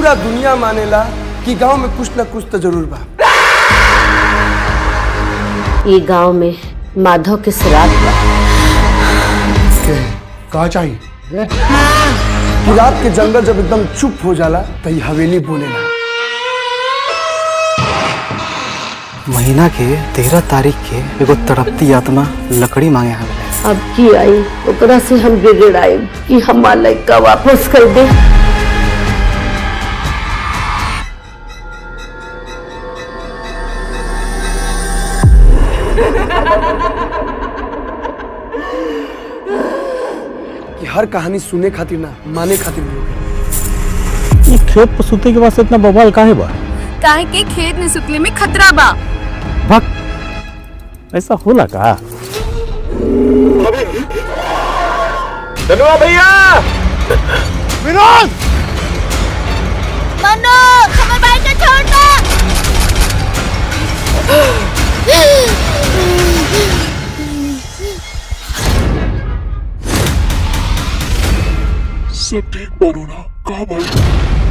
पूरा दुनिया मानेला कि गांव में कुछ ना कुछ तो जरूर बा। ये गांव में माधव के श्राद्ध बा। कहा चाहिए कि रात के जंगल जब एकदम चुप हो जाला तो ये हवेली बोलेला। महीना के 13 तारीख के एगो तड़पती आत्मा लकड़ी मांगे हमें। अब की आई ओकरा से हम गिड़ आए कि हमारा लड़का वापस कर दे। कि हर कहानी सुने खातिर ना माने खातिर भी होगी। ये खेत पर सुते के वास्ते इतना बवाल काहे बा? काहे के खेत में सुतले में खतरा बा। भक ऐसा होला का? धनुआ भैया, विनोद, मनो हमारे भाई को छोड़ दो। सब ठीक बानो ना? कहाँ भाई?